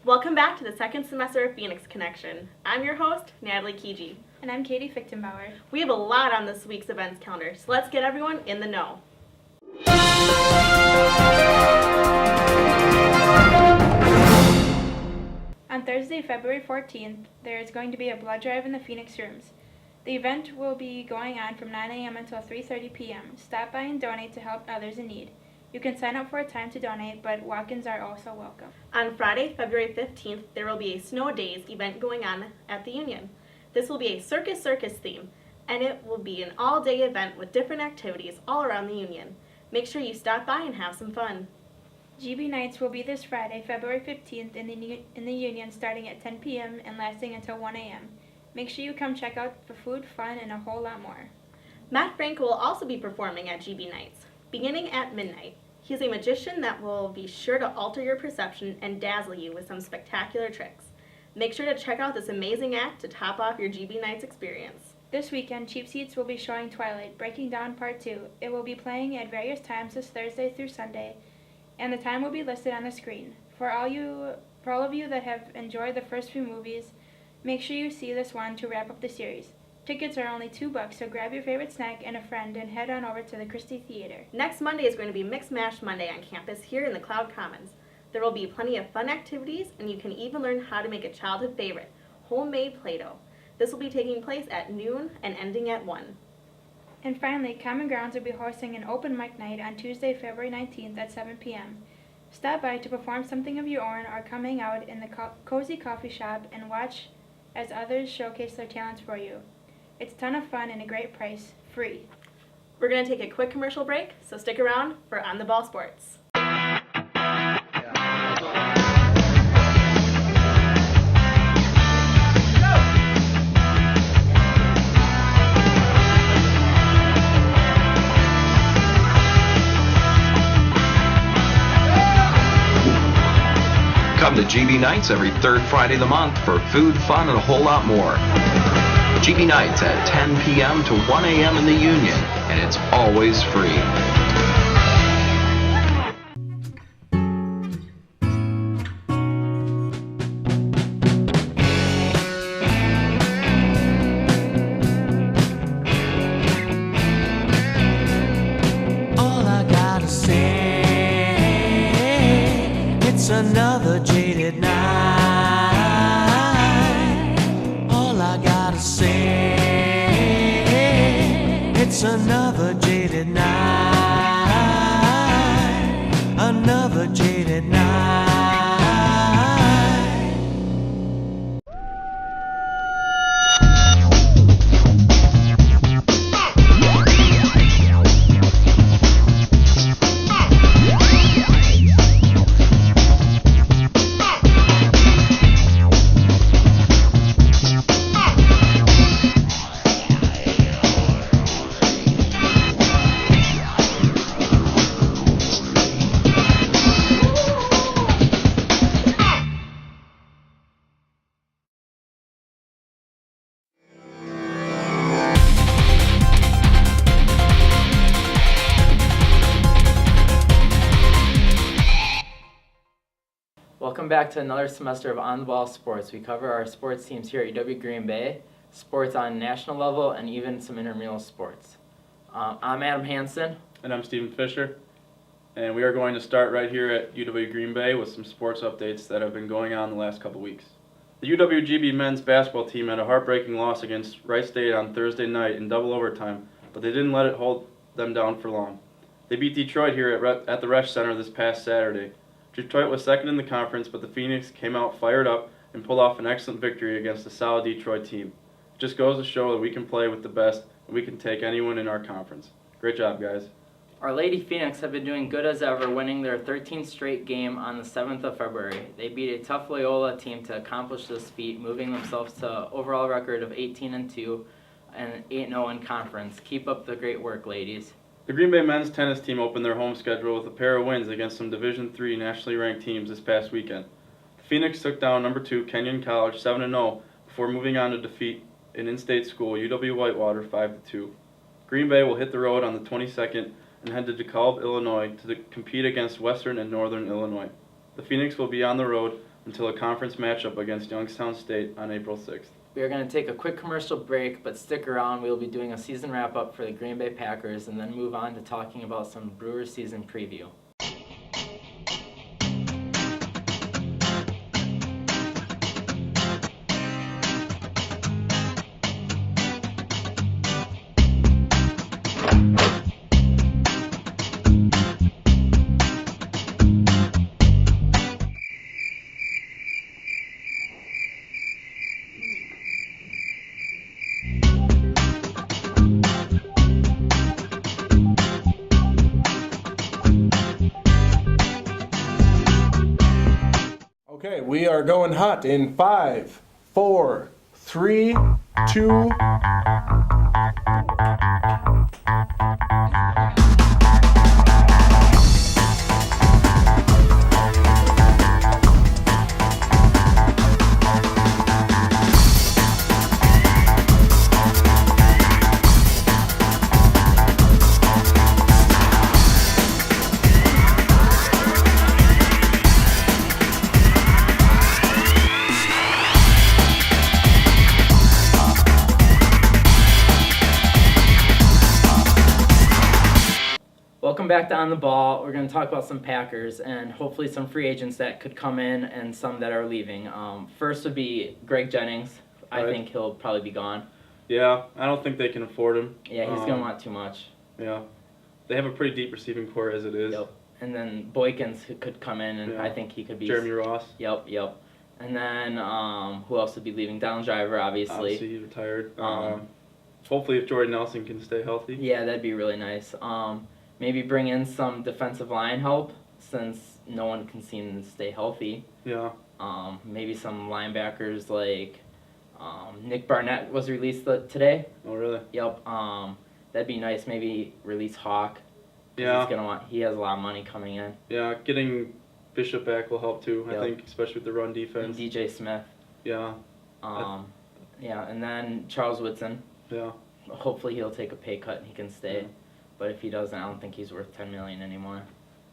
Welcome back to the second semester of Phoenix Connection. I'm your host, Natalie Kiji. And I'm Katie Fichtenbauer. We have a lot on this week's events calendar, so let's get everyone in the know. On Thursday, February 14th, there is going to be a blood drive in the Phoenix Rooms. The event will be going on from 9 a.m. until 3:30 p.m. Stop by and donate to help others in need. You can sign up for a time to donate, but walk-ins are also welcome. On Friday, February 15th, there will be a Snow Days event going on at the Union. This will be a circus theme, and it will be an all-day event with different activities all around the Union. Make sure you stop by and have some fun. GB Nights will be this Friday, February 15th in the Union, starting at 10 p.m. and lasting until 1 a.m. Make sure you come check out for food, fun, and a whole lot more. Matt Franco will also be performing at GB Nights, beginning at midnight. He's a magician that will be sure to alter your perception and dazzle you with some spectacular tricks. Make sure to check out this amazing act to top off your GB Nights experience. This weekend, Cheap Seats will be showing Twilight, Breaking Dawn Part 2. It will be playing at various times this Thursday through Sunday, and the time will be listed on the screen. For all of you that have enjoyed the first few movies, make sure you see this one to wrap up the series. Tickets are only $2, so grab your favorite snack and a friend and head on over to the Christie Theater. Next Monday is going to be Mix Mash Monday on campus here in the Cloud Commons. There will be plenty of fun activities, and you can even learn how to make a childhood favorite, homemade Play-Doh. This will be taking place at noon and ending at 1. And finally, Common Grounds will be hosting an open mic night on Tuesday, February 19th at 7 p.m. Stop by to perform something of your own or come hang out in the cozy coffee shop and watch as others showcase their talents for you. It's a ton of fun and a great price, free. We're going to take a quick commercial break, so stick around for On the Ball Sports. Come to GB Nights every third Friday of the month for food, fun, and a whole lot more. GB Nights at 10 p.m. to 1 a.m. in the Union, and it's always free. All I gotta say, it's another jaded night. All I gotta say, it's another jaded night. Another jaded night. Welcome back to another semester of On the Ball Sports. We cover our sports teams here at UW Green Bay, sports on national level, and even some intramural sports. I'm Adam Hansen. And I'm Stephen Fisher. And we are going to start right here at UW Green Bay with some sports updates that have been going on the last couple weeks. The UWGB men's basketball team had a heartbreaking loss against Wright State on Thursday night in double overtime, but they didn't let it hold them down for long. They beat Detroit here at the Resch Center this past Saturday. Detroit was second in the conference, but the Phoenix came out fired up and pulled off an excellent victory against a solid Detroit team. It just goes to show that we can play with the best and we can take anyone in our conference. Great job, guys. Our Lady Phoenix have been doing good as ever, winning their 13th straight game on the 7th of February. They beat a tough Loyola team to accomplish this feat, moving themselves to an overall record of 18-2 and 8-0 in conference. Keep up the great work, ladies. The Green Bay men's tennis team opened their home schedule with a pair of wins against some Division III nationally ranked teams this past weekend. The Phoenix took down number 2 Kenyon College 7-0 before moving on to defeat an in-state school, UW-Whitewater, 5-2. Green Bay will hit the road on the 22nd and head to DeKalb, Illinois to compete against Western and Northern Illinois. The Phoenix will be on the road until a conference matchup against Youngstown State on April 6th. We are going to take a quick commercial break, but stick around. We'll be doing a season wrap-up for the Green Bay Packers and then move on to talking about some Brewers season preview. Okay, we are going hot in 5, 4, 3, 2. Welcome back to On the Ball. We're going to talk about some Packers and hopefully some free agents that could come in and some that are leaving. First would be Greg Jennings. I Right. think he'll probably be gone. Yeah, I don't think they can afford him. Yeah, he's going to want too much. Yeah, they have a pretty deep receiving core as it is. Yep. And then Boykins who could come in, and Yeah. I think he could be. Jeremy Ross, Yep. And then who else would be leaving? Down Driver, obviously. he's retired. Um, Hopefully, if Jordan Nelson can stay healthy. Yeah, that'd be really nice. Maybe bring in some defensive line help since no one can seem to stay healthy. Yeah, Maybe some linebackers like Nick Barnett was released today. oh really? Yep. That'd be nice. Maybe release Hawk. 'Cause Yeah, he has a lot of money coming in. yeah. Getting Bishop back will help too. Yep. I think, especially with the run And defense. DJ Smith. Yeah, Yeah, and then Charles Woodson. yeah. Hopefully he'll take a pay cut and he can stay. Yeah. But if he doesn't, I don't think he's worth $10 million anymore.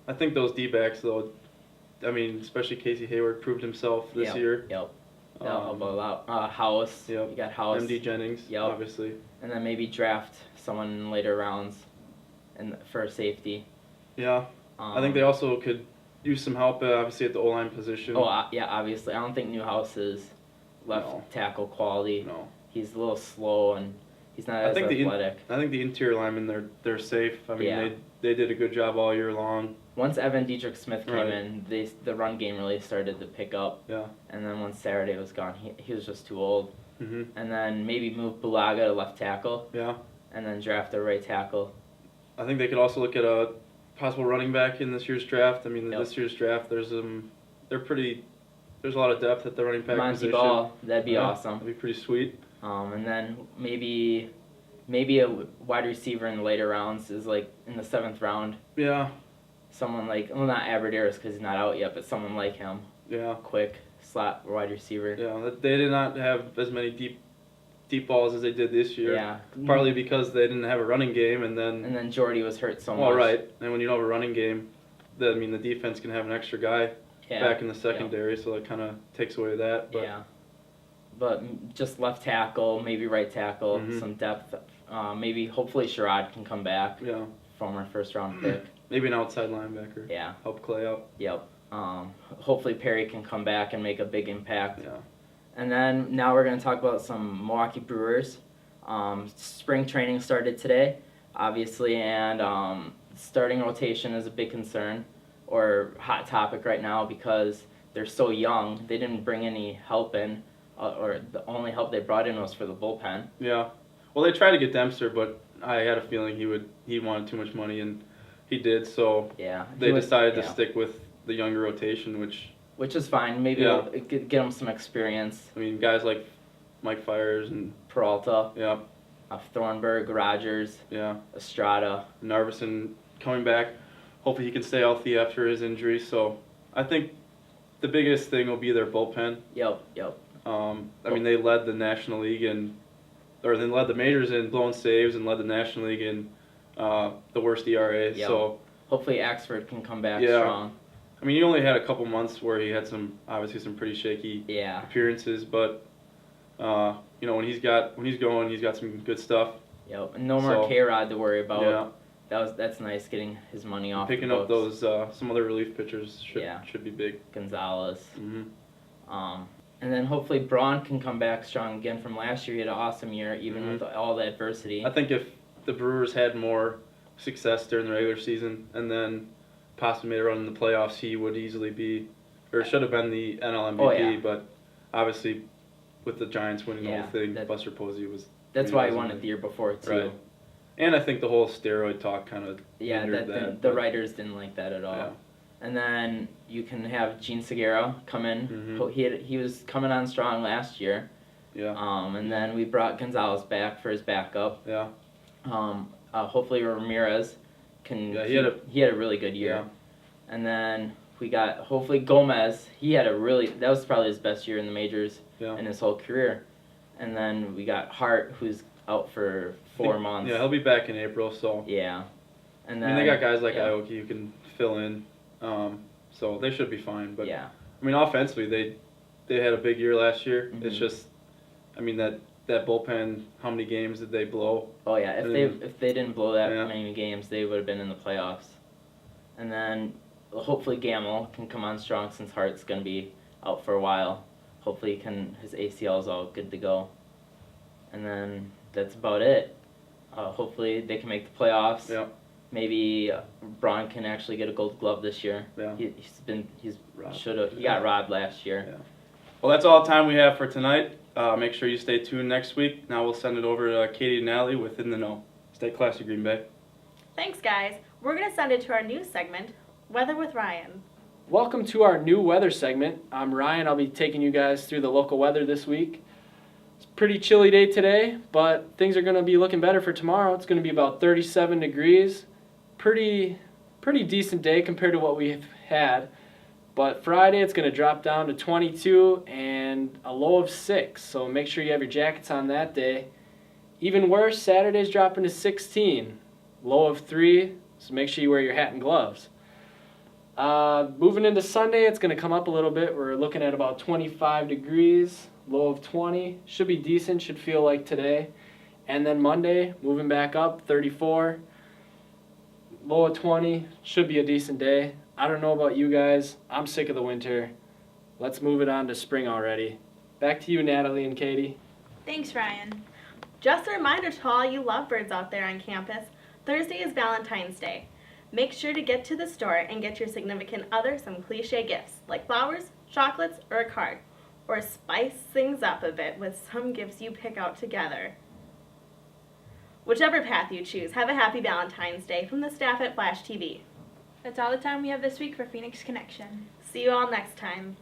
I think those D-backs though. I mean, especially Casey Hayward proved himself this Yep, year. Yep. That'll help a Um, lot. House. Yep. You got House. MD Jennings, Yep. obviously. And then maybe draft someone in later rounds and for safety. Yeah, I think they also could use some help, obviously, at the O-line position. Yeah, obviously. I don't think Newhouse is left No. tackle quality. No. He's a little slow and he's not I as think athletic. I think the interior linemen, they're safe. I mean, Yeah. they did a good job all year long. Once Evan Dietrich Smith came Right. in, the run game really started to pick up. Yeah. And then once Saturday was gone, he was just too old. hmm And then maybe move Bulaga to left tackle Yeah. and then draft a right tackle. I think they could also look at a possible running back in this year's draft. I mean, Yep. this year's draft, there's a lot of depth at the running back Monty position. Ball, that'd be Yeah, awesome. That'd be pretty sweet. And then maybe a wide receiver in the later rounds is like in the 7th round. Yeah. Someone like, well, not Aberderis because he's not out yet, but someone like him. Yeah. Quick, slot wide receiver. Yeah. They did not have as many deep balls as they did this year. Yeah. Partly because they didn't have a running game, and then And then Jordy was hurt so much. well, right. And when you don't have a running game, the defense can have an extra guy Yeah. back in the secondary, so that kind of takes away that. But Yeah. But just left tackle, maybe right tackle, Mhm. some depth. Maybe, hopefully Sherrod can come back, yeah, former 1st-round pick. maybe an outside linebacker. Yeah. Help Clay out. Yep. Hopefully Perry can come back and make a big impact. Yeah. And then now we're going to talk about some Milwaukee Brewers. Spring training started today, obviously, and starting rotation is a big concern or hot topic right now because they're so young. They didn't bring any help in, or the only help they brought in was for the bullpen. Yeah. Well, they tried to get Dempster, but I had a feeling he wanted too much money, and he did. So Yeah. they decided to yeah. stick with the younger rotation, Which is fine. Maybe Yeah. it'll get them some experience. I mean, guys like Mike Fires and Peralta, yeah, Thornburg, Rogers, yeah, Estrada. Narveson coming back. Hopefully he can stay healthy after his injury. So I think the biggest thing will be their bullpen. Yep. I mean, they led the National League or they led the majors in blown saves and led the National League in the worst ERA. Yep. So Hopefully Axford can come back Yeah. strong. I I mean, he only had a couple months where he had obviously some pretty shaky Yeah. appearances, but you know, when he's going, he's got some good stuff. Yep. And no more So, K-Rod to worry about. Yeah. That's nice getting his money off. Picking the up books. those some other relief pitchers Yeah. should be big. Gonzalez. Hmm. And then hopefully Braun can come back strong again from last year. He had an awesome year, even with all the adversity. I think if the Brewers had more success during the regular season and then possibly made a run in the playoffs, he would easily be, or should have been the NL MVP. Oh, yeah. But obviously, with the Giants winning the Yeah, whole thing, that- Buster Posey was. That's I mean, why he wasn't won it the year before too. Right. And I think the whole steroid talk kind of Yeah, hindered the but- writers didn't like that at all. Yeah. And then you can have Gene Segura come in. Mhm. He was coming on strong last year. Yeah. And then we brought Gonzalez back for his backup. Yeah. Hopefully Ramirez can. Yeah, he had a really good year. Yeah. And then we got hopefully Gomez. That was probably his best year in the majors Yeah. in his whole career. And then we got Hart, who's out for 4 months. Yeah, he'll be back in April. So. Yeah. And I then mean, they got guys like yeah. Aoki who can fill in, so they should be fine. But Yeah. I mean, offensively, they had a big year last year. Mhm. It's just, I mean, that bullpen. How many games did they blow? Oh yeah, if they didn't blow that Yeah. many games, they would have been in the playoffs. And then hopefully Gamble can come on strong since Hart's gonna be out for a while. Hopefully his ACL is all good to go. And then that's about it. Hopefully they can make the playoffs. Yeah. Maybe Braun can actually get a Gold Glove this year. Yeah. He got robbed last year. Yeah. Well, that's all the time we have for tonight. Make sure you stay tuned next week. Now we'll send it over to Katie and Natalie with In the Know. Stay classy, Green Bay. Thanks, guys. We're going to send it to our news segment, Weather with Ryan. Welcome to our new weather segment. I'm Ryan. I'll be taking you guys through the local weather this week. It's a pretty chilly day today, but things are going to be looking better for tomorrow. It's going to be about 37 degrees. Pretty decent day compared to what we've had. But Friday it's going to drop down to 22 and a low of 6. So make sure you have your jackets on that day. Even worse, Saturday's dropping to 16. Low of 3. So make sure you wear your hat and gloves. Moving into Sunday, it's going to come up a little bit. We're looking at about 25 degrees, low of 20. Should be decent, should feel like today. And then Monday, moving back up, 34, low of 20. Should be a decent day. I don't know about you guys. I'm sick of the winter. Let's move it on to spring already. Back to you, Natalie and Katie. Thanks, Ryan. Just a reminder to all you lovebirds out there on campus, Thursday is Valentine's Day. Make sure to get to the store and get your significant other some cliche gifts, like flowers, chocolates, or a card. Or spice things up a bit with some gifts you pick out together. Whichever path you choose, have a happy Valentine's Day from the staff at Flash TV. That's all the time we have this week for Phoenix Connection. See you all next time.